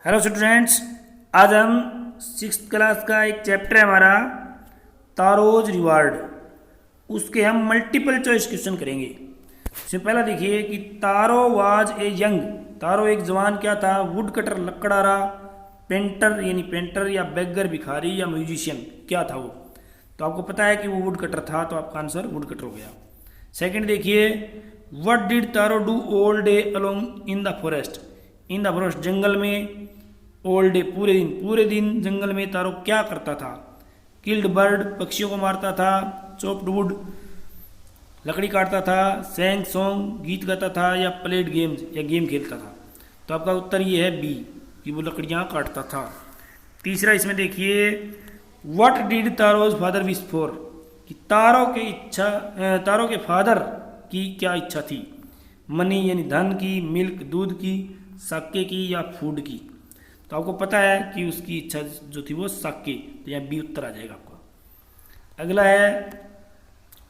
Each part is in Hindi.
हेलो स्टूडेंट्स, आज हम सिक्स क्लास का एक चैप्टर है हमारा तारोज रिवार्ड। उसके हम मल्टीपल चॉइस क्वेश्चन करेंगे। इसमें पहला देखिए कि तारो वाज ए यंग। तारो एक जवान क्या था? वुड कटर लकड़हारा, पेंटर यानी पेंटर, या बेगर भिखारी, या म्यूजिशियन, क्या था वो? तो आपको पता है कि वो वुड कटर था, तो आपका आंसर वुड कटर हो गया। सेकंड देखिए, what did Taro do all day along in the forest. In the forest, जंगल में। ऑल डे, पूरे दिन जंगल में तारो क्या करता था? किल्ड बर्ड, पक्षियों को मारता था। चॉप्ड वुड, लकड़ी काटता था। सैंग सॉन्ग, गीत गाता था। या प्लेड गेम्स, या गेम खेलता था। तो आपका उत्तर ये है बी, कि वो लकड़ियाँ काटता था। तीसरा इसमें देखिए, what did Taro's father wish for. कि तारों के फादर की क्या इच्छा थी? मनी यानी धन की, मिल्क दूध की, साके की, या फूड की। तो आपको पता है कि उसकी इच्छा जो थी वो साके, तो यहाँ बी उत्तर आ जाएगा आपका। अगला है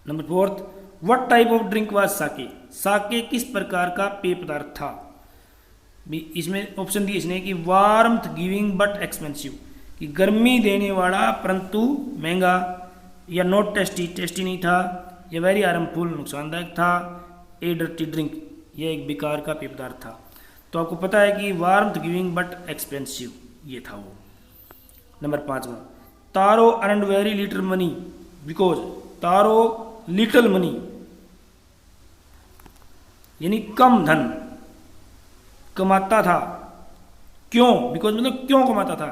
नंबर fourth, what type of drink was sake. Sake किस प्रकार का पेय पदार्थ था? इसमें ऑप्शन दिए इसने कि वार्मथ गिविंग बट एक्सपेंसिव, कि गर्मी देने वाला परंतु महंगा। या नॉट टेस्टी, टेस्टी नहीं था। या वेरी हार्मफुल, नुकसानदायक था। ए डर्टी ड्रिंक, यह एक बेकार का पेय पदार्थ था। तो आपको पता है कि वार्मथ गिविंग बट एक्सपेंसिव, ये था वो। नंबर पाँचवा, Taro earned very little money because. Taro little money यानी कम धन कमाता था। क्यों? बिकॉज मतलब क्यों कमाता था,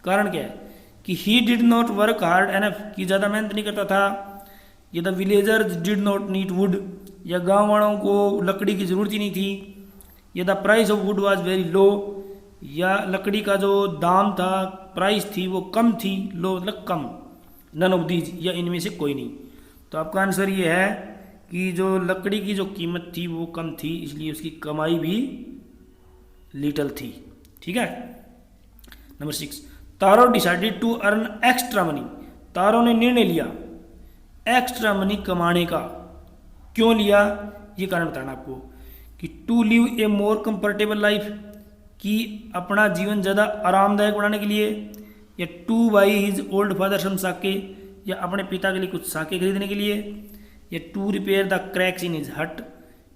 कारण क्या है? कि he did not work hard enough, कि ज़्यादा मेहनत नहीं करता था। या the villagers did not need would, या गांव वालों को लकड़ी की ज़रूरत ही नहीं थी। या the price of would was very low, या लकड़ी का जो दाम था, प्राइस थी, वो कम थी। लो मतलब कम। नन ऑफ दीज, या इनमें से कोई नहीं। तो आपका आंसर ये है कि जो लकड़ी की जो कीमत थी वो कम थी, इसलिए उसकी कमाई भी लिटल थी। ठीक है। नंबर six, Taro decided to earn extra money. Taro ने निर्णय लिया एक्स्ट्रा मनी कमाने का। क्यों लिया, ये कारण बताना आपको। कि to live a more comfortable life, कि अपना जीवन ज़्यादा आरामदायक बनाने के लिए। या to buy his old father some sake, या अपने पिता के लिए कुछ साके खरीदने के लिए। या to repair the cracks in his hut,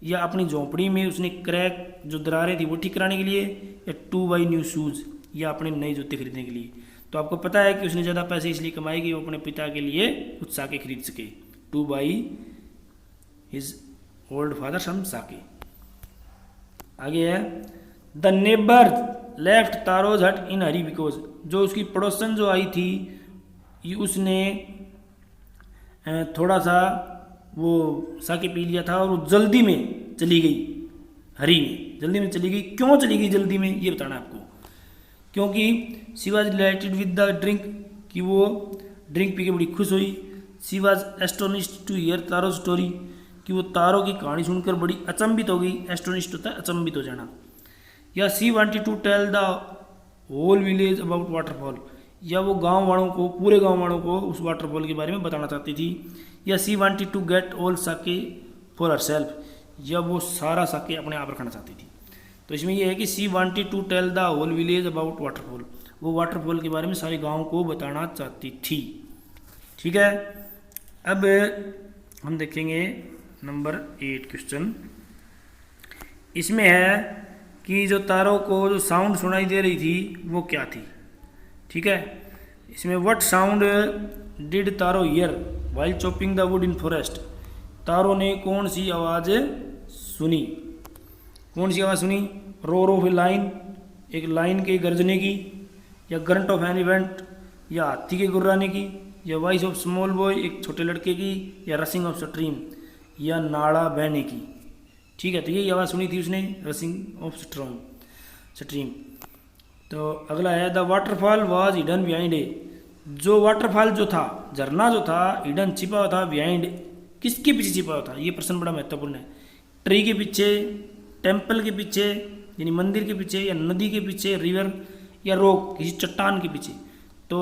या अपनी झोंपड़ी में उसने क्रैक जो दरारें थी वो ठीक कराने के लिए। या टू बाई न्यू शूज़, या अपने नए जूते खरीदने के लिए। तो आपको पता है कि उसने ज़्यादा पैसे इसलिए कमाए कि वो अपने पिता के लिए कुछ साके खरीद सके। To buy his old father some sake. आगे है, द नेबर लेफ्ट तारोज हट इन हरी बिकॉज। जो उसकी पड़ोसन जो आई थी, ये उसने थोड़ा सा वो साके पी लिया था और वो जल्दी में चली गई। हरी में जल्दी में चली गई। क्यों चली गई जल्दी में, ये बताना आपको। क्योंकि she was related with the drink, कि वो ड्रिंक पी के बड़ी खुश हुई। She was astonished to hear Taro story, कि वो तारों की कहानी सुनकर बड़ी अचंभित हो गई। एस्टोनिश्ड होता है अचंभित हो जाना। या she wanted to tell the whole village about waterfall, या वो गांव वालों को, पूरे गांव वालों को उस वाटरफॉल के बारे में बताना चाहती थी। या she wanted to get all sake for her self, या वो सारा साके अपने आप रखना चाहती थी। तो इसमें यह है कि she wanted to tell the whole village about waterfall, वो वाटरफॉल के बारे में सारे गाँव को बताना चाहती थी। ठीक है। अब हम देखेंगे नंबर 8 क्वेश्चन। इसमें है कि जो तारों को जो साउंड सुनाई दे रही थी वो क्या थी। ठीक है। इसमें what sound did taro here while chopping the would in forest. तारों ने कौन सी आवाज़ सुनी? कौन सी आवाज़ सुनी? रोर ऑफ ए लाइन, एक लाइन के गरजने की। या ग्रंट ऑफ एन इवेंट, या हाथी के गुर्राने की। या वॉइस ऑफ स्मॉल बॉय, एक छोटे लड़के की। या रसिंग ऑफ स्ट्रीम, या नाड़ा बहने की। ठीक है। तो यही आवाज़ सुनी थी उसने, रसिंग ऑफ स्ट्रीम। तो अगला है, the waterfall was hidden behind a. जो वाटरफॉल जो था, झरना जो था, हिडन छिपा हुआ था। बिहाइंड किसके पीछे छिपा हुआ था? ये प्रश्न बड़ा महत्वपूर्ण है। ट्री के पीछे, टेम्पल के पीछे यानी मंदिर के पीछे, या नदी के पीछे रिवर, या रॉक किसी चट्टान के पीछे। तो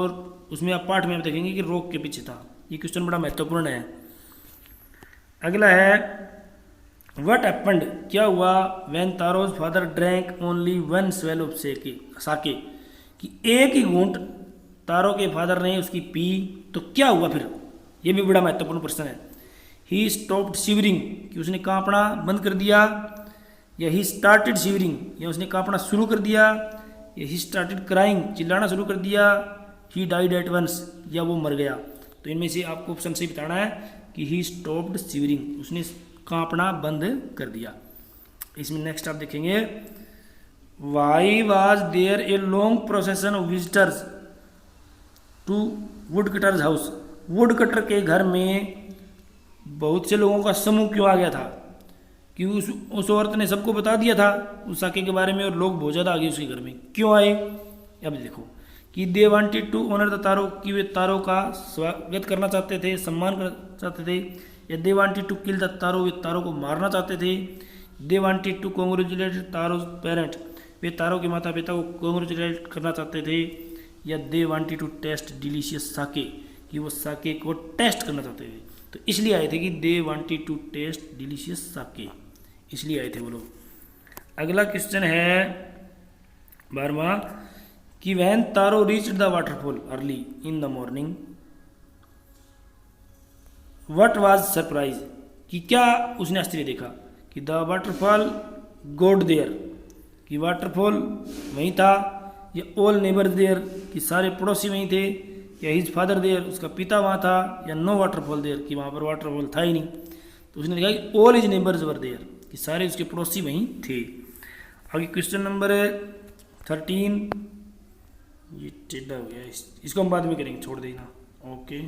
उसमें आप पाठ में आप देखेंगे कि रॉक के पीछे था। ये क्वेश्चन बड़ा महत्वपूर्ण है। अगला है, व्हाट हैपेंड, क्या हुआ, when Taro's father drank only one swallow of sake, कि एक ही घूंट तारो के फादर ने उसकी पी तो क्या हुआ फिर, ये भी बड़ा महत्वपूर्ण प्रश्न है। ही स्टॉप्ड शिवरिंग, कि उसने कांपना बंद कर दिया, या ही स्टार्टेड शिवरिंग, या उसने कांपना शुरू कर दिया, या ही स्टार्टेड क्राइंग, चिल्लाना शुरू कर दिया, ही डाइड एट वंस, या वो मर गया। तो इनमें से आपको ऑप्शन से बताना है कि ही स्टॉप्ड शिवरिंग, उसने कांपना बंद कर दिया। इसमें नेक्स्ट आप देखेंगे, why was there a long procession of visitors to wood cutters house, wood cutter के घर में बहुत से लोगों का समूह क्यों आ गया था, कि उस औरत ने सबको बता दिया था उस साके के बारे में, और लोग बहुत ज़्यादा आ गए उसके घर में, क्यों आए। अब देखो कि they wanted to honour the Taro, कि वे तारो का स्वागत करना चाहते थे, सम्मान करना चाहते थे, या they wanted to kill the Taro, वे तारो को मारना चाहते थे, they wanted to congratulate Taro's parent, वे तारो के माता पिता को कॉन्ग्रेचुलेट करना चाहते थे, या they wanted to taste delicious sake, कि वो साके को टेस्ट करना चाहते थे। तो इसलिए आए थे कि they wanted to taste delicious sake, इसलिए आए थे वो लोग। अगला क्वेश्चन है 12वां, कि when Taro reached the waterfall early in the morning, what was surprise, कि क्या उसने आश्चर्य देखा, कि द वाटरफॉल गोड देयर, कि वाटरफॉल वहीं था, या ऑल नेबर देयर, कि सारे पड़ोसी वहीं थे, या हिज फादर देयर, उसका पिता वहाँ था, या नो वाटरफॉल देयर, कि वहाँ पर वाटरफॉल था ही नहीं। तो उसने लिखा कि all his neighbours were there, कि सारे उसके पड़ोसी वहीं थे। आगे क्वेश्चन नंबर 13, ये टेढ़ा हो गया, इसको हम बाद में करेंगे, छोड़ देना। ओके।